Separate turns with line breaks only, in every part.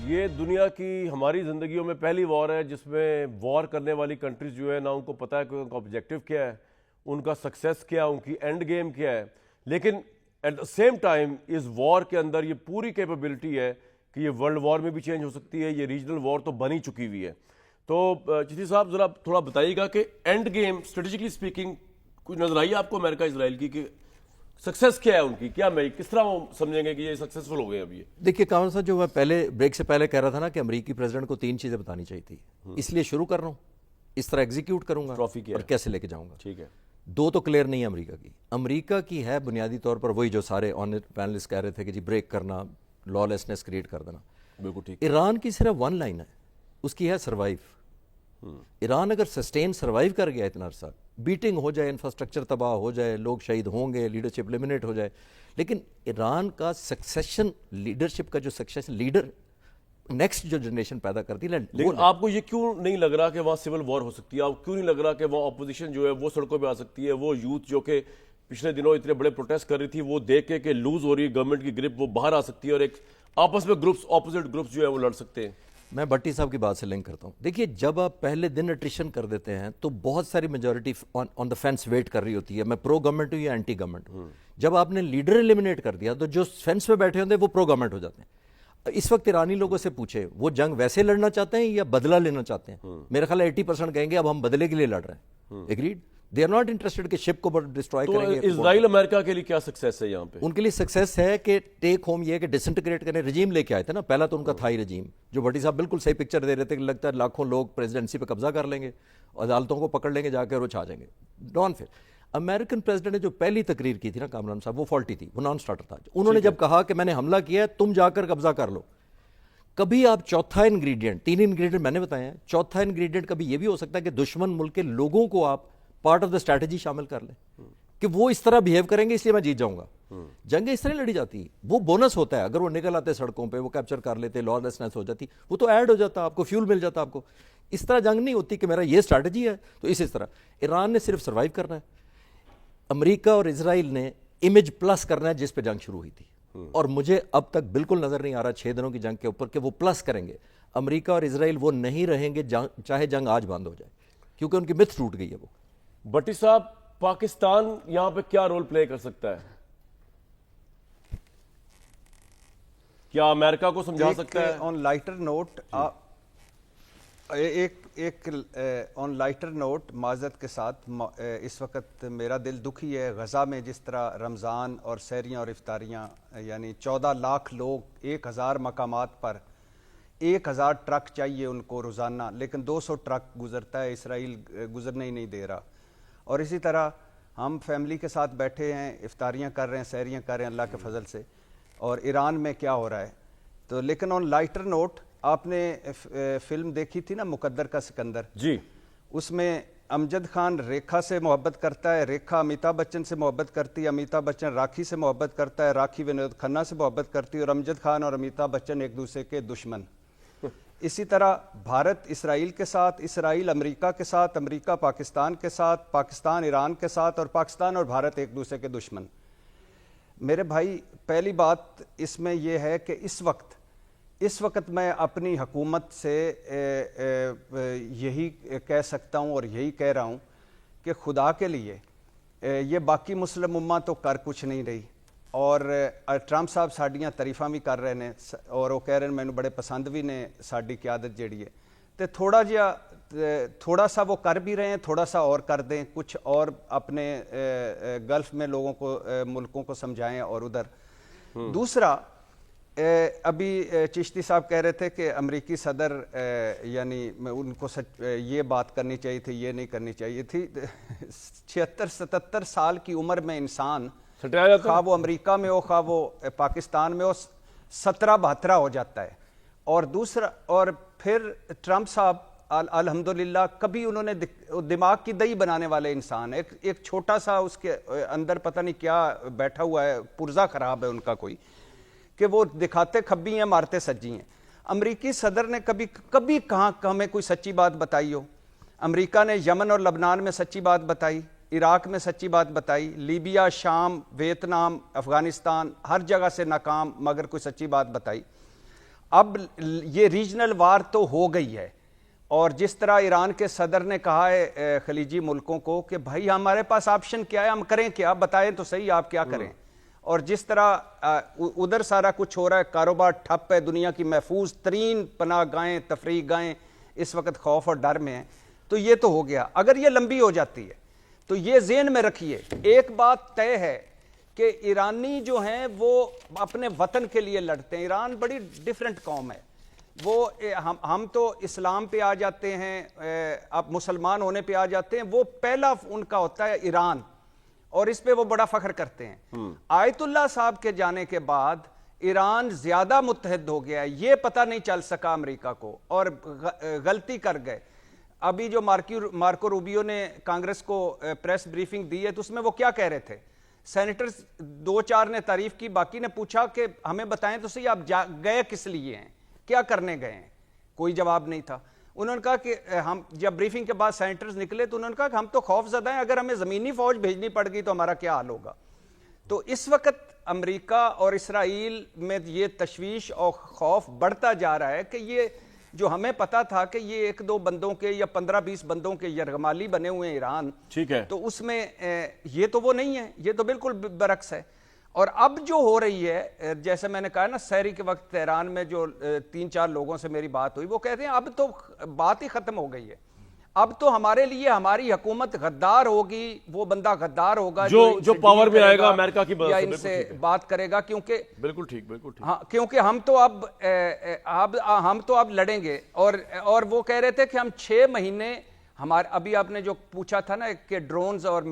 یہ دنیا کی ہماری زندگیوں میں پہلی وار ہے جس میں وار کرنے والی کنٹریز جو ہے نا ان کو پتہ ہے کہ ان کا آبجیکٹیو کیا ہے, ان کا سکسیس کیا ہے, ان کی اینڈ گیم کیا ہے. لیکن ایٹ دا سیم ٹائم اس وار کے اندر یہ پوری کیپیبلٹی ہے کہ یہ ورلڈ وار میں بھی چینج ہو سکتی ہے, یہ ریجنل وار تو بنی چکی ہوئی ہے. تو چشتی صاحب ذرا تھوڑا بتائیے گا کہ اینڈ گیم اسٹریٹجیکلی اسپیکنگ کچھ نظر آئی آپ کو امریکہ اسرائیل کی, کہ سکسیس کیا ہے ان کی, کیا میں کس طرح وہ سمجھیں گے کہ یہ سکسیسفل ہو گئے ابھی؟
دیکھیے کامران صاحب, جو میں پہلے بریک سے پہلے کہہ رہا تھا نا کہ امریکی پریزیڈنٹ کو 3 چیزیں بتانی چاہیے تھی, اس لیے شروع کر رہا ہوں, اس طرح ایگزیکیوٹ کروں گا
ٹرافی
اور کیسے لے کے جاؤں گا.
ٹھیک ہے,
2 تو کلیئر نہیں ہے امریکہ کی. امریکہ کی ہے بنیادی طور پر وہی جو سارے آن پینلسٹ کہہ رہے تھے کہ جی بریک کرنا, لا لیسنس کریٹ کر دینا.
بالکل ٹھیک.
ایران کی صرف 1 لائن ہے, اس کی ہے سروائیو. ایران اگر سسٹین سروائیو کر گیا اتنا عرصہ, بیٹنگ ہو جائے, انفراسٹرکچر تباہ ہو جائے, لوگ شہید ہوں گے, لیڈرشپ ایلیمنیٹ ہو جائے, لیکن ایران کا سکسیشن لیڈرشپ کا جو سکسیشن لیڈر نیکسٹ جو جنریشن پیدا کرتی ہے.
لیکن آپ کو یہ کیوں نہیں لگ رہا کہ وہاں سول وار ہو سکتی ہے؟ آپ کیوں نہیں لگ رہا کہ وہاں اپوزیشن جو ہے وہ سڑکوں پہ آ سکتی ہے؟ وہ یوتھ جو کہ پچھلے دنوں اتنے بڑے پروٹیسٹ کر رہی تھی, وہ دیکھ کے کہ لوز ہو رہی ہے گورنمنٹ کی گرپ, وہ باہر آ سکتی ہے اور ایک آپس میں گروپس, اپوزٹ گروپس جو ہے وہ لڑ سکتے ہیں.
میں بھٹی صاحب کی بات سے لنک کرتا ہوں. دیکھیے جب آپ پہلے دن اٹریشن کر دیتے ہیں تو بہت ساری میجورٹی آن دا فینس ویٹ کر رہی ہوتی ہے, میں پرو گورنمنٹ ہوں یا اینٹی گورنمنٹ ہوں. جب آپ نے لیڈر ایلیمنیٹ کر دیا تو جو فینس پہ بیٹھے ہوتے ہیں وہ پرو گورنمنٹ ہو جاتے ہیں. اس وقت ایرانی لوگوں سے پوچھے وہ جنگ ویسے لڑنا چاہتے ہیں یا بدلہ لینا چاہتے ہیں؟ میرے خیال 80% کہیں گے اب ہم بدلے کے لیے لڑ رہے ہیں. Agreed, they are not interested کہ شپ کو ڈسٹرائے کریں گے.
اسرائیل امریکہ کے لیے کیا سکسیس ہے یہاں پہ؟
ان کے لیے سکسیس ہے کہ ٹیک ہوم یہ ہے کہ ڈسنٹیگریٹ کرنے, رجیم لے کے آئے تھے نا. پہلا تو ان کا تھا ہی رجیم, جو بھٹی صاحب بالکل صحیح پکچر دے رہے تھے کہ لگتا ہے لاکھوں لوگ پریزیڈنسی پہ قبضہ کر لیں گے, عدالتوں کو پکڑ لیں گے جا کے اور وہ چھا جائیں گے. ڈان پھر امریکن پریزیڈنٹ نے جو پہلی تقریر کی تھی نا کامران صاحب, وہ فالٹی تھی, وہ نان سٹارٹر تھا. انہوں نے جب کہا کہ میں نے حملہ کیا ہے تم جا کر قبضہ کر لو, کبھی آپ چوتھا انگریڈینٹ, 3 انگریڈینٹ میں نے بتایا ہیں, چوتھا انگریڈینٹ کبھی یہ بھی ہو سکتا ہے کہ دشمن ملک کے لوگوں کو آپ پارٹ آف دا اسٹریٹجی شامل کر لیں کہ وہ اس طرح بیہیو کریں گے اس لیے میں جیت جاؤں گا. جنگیں اس طرح لڑی جاتی ہیں, وہ بونس ہوتا ہے. اگر وہ نکل آتے سڑکوں پہ, وہ کیپچر کر لیتے, لا لیسنس ہو جاتی, وہ تو ایڈ ہو جاتا, آپ کو فیول مل جاتا. آپ کو اس طرح جنگ نہیں ہوتی کہ میرا یہ اسٹریٹجی ہے تو اس طرح. ایران نے صرف سروائیو کرنا ہے, امریکہ اور اسرائیل نے امیج پلس کرنا ہے جس پہ جنگ شروع ہوئی تھی. اور مجھے اب تک بالکل نظر نہیں آ رہا 6 دنوں کی جنگ کے اوپر کہ وہ پلس کریں گے. امریکہ اور اسرائیل وہ نہیں رہیں گے چاہے جنگ آج بند ہو جائے, کیونکہ ان کی متھ ٹوٹ گئی ہے. وہ
بٹی صاحب, پاکستان یہاں پہ کیا رول پلے کر سکتا ہے؟ کیا امریکہ کو سمجھا سکتا ہے؟
آن لائٹر نوٹ, ایک آن لائٹر نوٹ معذرت کے ساتھ, اس وقت میرا دل دکھی ہے. غزہ میں جس طرح رمضان اور سحریاں اور افطاریاں, یعنی 14 لاکھ لوگ 1000 مقامات پر, 1000 ٹرک چاہیے ان کو روزانہ, لیکن 200 ٹرک گزرتا ہے, اسرائیل گزرنے ہی نہیں دے رہا. اور اسی طرح ہم فیملی کے ساتھ بیٹھے ہیں, افطاریاں کر رہے ہیں, سحریاں کر رہے ہیں اللہ کے فضل سے, اور ایران میں کیا ہو رہا ہے. تو لیکن آن لائٹر نوٹ, آپ نے فلم دیکھی تھی نا مقدر کا سکندر؟
جی.
اس میں امجد خان ریکھا سے محبت کرتا ہے, ریکھا امیتابھ بچن سے محبت کرتی ہے, امیتابھ بچن راکھی سے محبت کرتا ہے, راکھی ونود کھنہ سے محبت کرتی ہے, اور امجد خان اور امیتابھ بچن ایک دوسرے کے دشمن. اسی طرح بھارت اسرائیل کے ساتھ, اسرائیل امریکہ کے ساتھ, امریکہ پاکستان کے ساتھ, پاکستان ایران کے ساتھ, اور پاکستان اور بھارت ایک دوسرے کے دشمن. میرے بھائی, پہلی بات اس میں یہ ہے کہ اس وقت میں اپنی حکومت سے یہی کہہ سکتا ہوں اور یہی کہہ رہا ہوں کہ خدا کے لیے یہ باقی مسلم امت تو کر کچھ نہیں رہی, اور ٹرمپ صاحب ساڈیاں تعریفاں بھی کر رہے ہیں, اور وہ کہہ رہے ہیں مینوں بڑے پسند بھی نے ساڈی قیادت جیڑی ہے. تو تھوڑا سا وہ کر بھی رہے ہیں, تھوڑا سا اور کر دیں, کچھ اور اپنے گلف میں لوگوں کو, ملکوں کو سمجھائیں. اور ادھر دوسرا, ابھی چشتی صاحب کہہ رہے تھے کہ امریکی صدر, یعنی ان کو یہ بات کرنی چاہیے تھی, یہ نہیں کرنی چاہیے تھی. 76-77 سال کی عمر میں انسان, خواہ وہ امریکہ میں ہو خواہ وہ پاکستان میں ہو, 17-72 ہو جاتا ہے. اور دوسرا, اور پھر ٹرمپ صاحب الحمدللہ کبھی انہوں نے دماغ کی دہی بنانے والے انسان, ایک چھوٹا سا اس کے اندر پتہ نہیں کیا بیٹھا ہوا ہے, پرزا خراب ہے ان کا کوئی, کہ وہ دکھاتے کھبی ہیں مارتے سجی ہیں. امریکی صدر نے کبھی کہاں ہمیں کوئی سچی بات بتائی ہو؟ امریکہ نے یمن اور لبنان میں سچی بات بتائی, عراق میں سچی بات بتائی, لیبیا, شام, ویتنام, افغانستان, ہر جگہ سے ناکام, مگر کوئی سچی بات بتائی. اب یہ ریجنل وار تو ہو گئی ہے، اور جس طرح ایران کے صدر نے کہا ہے خلیجی ملکوں کو کہ بھائی ہمارے پاس آپشن کیا ہے، ہم کریں کیا، بتائیں تو صحیح آپ کیا کریں. اور جس طرح ادھر سارا کچھ ہو رہا ہے، کاروبار ٹھپ ہے، دنیا کی محفوظ ترین پناہ گاہیں، تفریح گاہیں اس وقت خوف اور ڈر میں ہیں. تو یہ تو ہو گیا. اگر یہ لمبی ہو جاتی ہے تو یہ ذہن میں رکھیے، ایک بات طے ہے کہ ایرانی جو ہیں وہ اپنے وطن کے لیے لڑتے ہیں. ایران بڑی ڈیفرنٹ قوم ہے. وہ ہم تو اسلام پہ آ جاتے ہیں، اب مسلمان ہونے پہ آ جاتے ہیں، وہ پہلا ان کا ہوتا ہے ایران، اور اس پہ وہ بڑا فخر کرتے ہیں. آیت اللہ صاحب کے جانے کے بعد ایران زیادہ متحد ہو گیا ہے، یہ پتہ نہیں چل سکا امریکہ کو، اور غلطی کر گئے. ابھی جو مارکو روبیو نے کانگریس کو پریس بریفنگ دی ہے تو اس میں وہ کیا کہہ رہے تھے؟ سینیٹرز 2-4 نے تعریف کی، باقی نے پوچھا کہ ہمیں بتائیں تو صحیح آپ گئے کس لیے ہیں، کیا کرنے گئے ہیں؟ کوئی جواب نہیں تھا. انہوں نے کہا کہ ہم جب بریفنگ کے بعد سینیٹرز نکلے تو انہوں نے کہا کہ ہم تو خوف زدہ ہیں، اگر ہمیں زمینی فوج بھیجنی پڑ گئی تو ہمارا کیا حال ہوگا. تو اس وقت امریکہ اور اسرائیل میں یہ تشویش اور خوف بڑھتا جا رہا ہے کہ یہ جو ہمیں پتا تھا کہ یہ 1-2 بندوں کے یا 15-20 بندوں کے یرغمالی بنے ہوئے ہیں ایران،
ٹھیک ہے،
تو اس میں یہ تو وہ نہیں ہے، یہ تو بالکل برعکس ہے. اور اب جو ہو رہی ہے، جیسے میں نے کہا نا سحری کے وقت تہران میں جو 3-4 لوگوں سے میری بات ہوئی، وہ کہتے ہیں اب تو بات ہی ختم ہو گئی ہے، اب تو ہمارے لیے ہماری حکومت غدار ہوگی، وہ بندہ غدار ہوگا
جو پاور میں آئے گا امریکہ کی
یا ان سے بات کرے گا. کیونکہ
بالکل ٹھیک، بالکل ٹھیک،
ہاں، کیونکہ ہم تو اب لڑیں گے. اور وہ کہہ رہے تھے کہ ہم 6 مہینے ہمارے، ابھی آپ نے جو پوچھا تھا نا کہ ڈرونز اور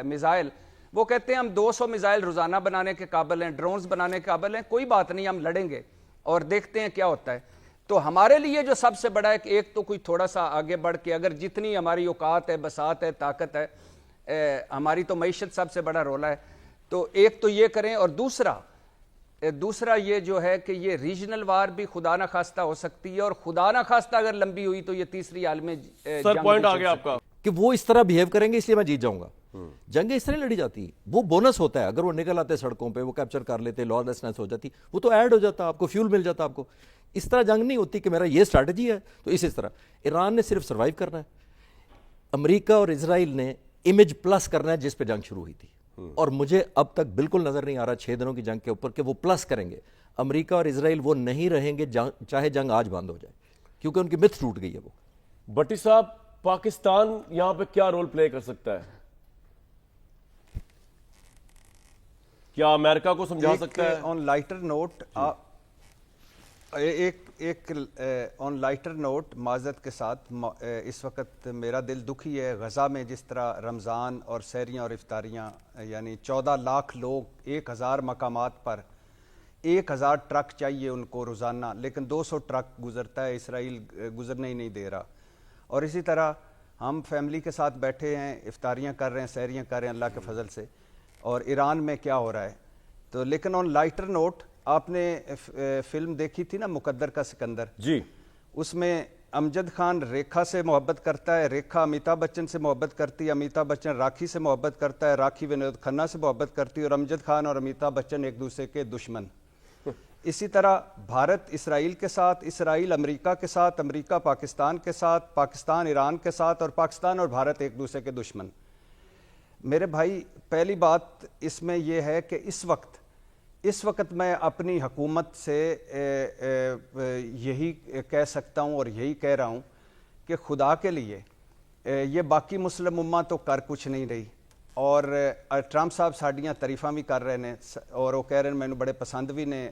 میزائل، وہ کہتے ہیں ہم 200 میزائل روزانہ بنانے کے قابل ہیں، ڈرونز بنانے کے قابل ہیں، کوئی بات نہیں، ہم لڑیں گے اور دیکھتے ہیں کیا ہوتا ہے. تو ہمارے لیے جو سب سے بڑا ہے کہ ایک تو کوئی تھوڑا سا آگے بڑھ کے، اگر جتنی ہماری اوقات ہے، بساط ہے، طاقت ہے، ہماری تو معیشت سب سے بڑا رولا ہے، تو ایک تو یہ کریں. اور دوسرا یہ جو ہے کہ یہ ریجنل وار بھی خدا نخواستہ ہو سکتی ہے، اور خدا نخواستہ اگر لمبی ہوئی تو یہ تیسری عالمی
سر پوائنٹ آ گیا آپ کا
کہ وہ اس طرح بیہیو کریں گے اس لیے میں جیت جاؤں گا. جنگیں اس طرح لڑی جاتی، وہ بونس ہوتا ہے. اگر وہ نکل آتے سڑکوں پہ، وہ کیپچر کر لیتے، لا لیسنس ہو جاتی، وہ تو ایڈ ہو جاتا، آپ کو فیول مل جاتا. آپ کو اس طرح جنگ نہیں ہوتی کہ میرا یہ اسٹریٹجی ہے تو اس طرح. ایران نے صرف سروائیو کرنا ہے، امریکہ اور اسرائیل نے امیج پلس کرنا ہے جس پہ جنگ شروع ہوئی تھی. اور مجھے اب تک بالکل نظر نہیں آ رہا 6 دنوں کی جنگ کے اوپر کہ وہ پلس کریں گے. امریکہ اور اسرائیل وہ نہیں رہیں گے چاہے جنگ آج بند ہو جائے، کیونکہ ان کی متھ ٹوٹ گئی ہے. وہ
بٹی صاحب، پاکستان یہاں پہ کیا رول پلے کر سکتا ہے؟ کیا امریکہ کو سمجھا سکتا ہے؟
آن لائٹر نوٹ ایک آن لائٹر نوٹ معذرت کے ساتھ، اس وقت میرا دل دکھی ہے. غزہ میں جس طرح رمضان اور سحریاں اور افطاریاں، یعنی 14 لاکھ لوگ 1000 مقامات پر، 1000 ٹرک چاہیے ان کو روزانہ، لیکن 200 ٹرک گزرتا ہے، اسرائیل گزرنے ہی نہیں دے رہا. اور اسی طرح ہم فیملی کے ساتھ بیٹھے ہیں، افطاریاں کر رہے ہیں، سحریاں کر رہے ہیں اللہ کے فضل سے، اور ایران میں کیا ہو رہا ہے. تو لیکن آن لائٹر نوٹ، آپ نے فلم دیکھی تھی نا مقدر کا سکندر؟
جی.
اس میں امجد خان ریکھا سے محبت کرتا ہے، ریکھا امیتابھ بچن سے محبت کرتی ہے، امیتابھ بچن راکھی سے محبت کرتا ہے، راکھی ونود کھنہ سے محبت کرتی ہے، اور امجد خان اور امیتابھ بچن ایک دوسرے کے دشمن. اسی طرح بھارت اسرائیل کے ساتھ، اسرائیل امریکہ کے ساتھ، امریکہ پاکستان کے ساتھ، پاکستان ایران کے ساتھ، اور پاکستان اور بھارت ایک دوسرے کے دشمن. میرے بھائی، پہلی بات اس میں یہ ہے کہ اس وقت میں اپنی حکومت سے یہی کہہ سکتا ہوں اور یہی کہہ رہا ہوں کہ خدا کے لیے یہ باقی مسلم امہ تو کر کچھ نہیں رہی، اور ٹرمپ صاحب ساڈیاں تعریفاں بھی کر رہے ہیں، اور وہ کہہ رہے ہیں مینوں بڑے پسند بھی نے.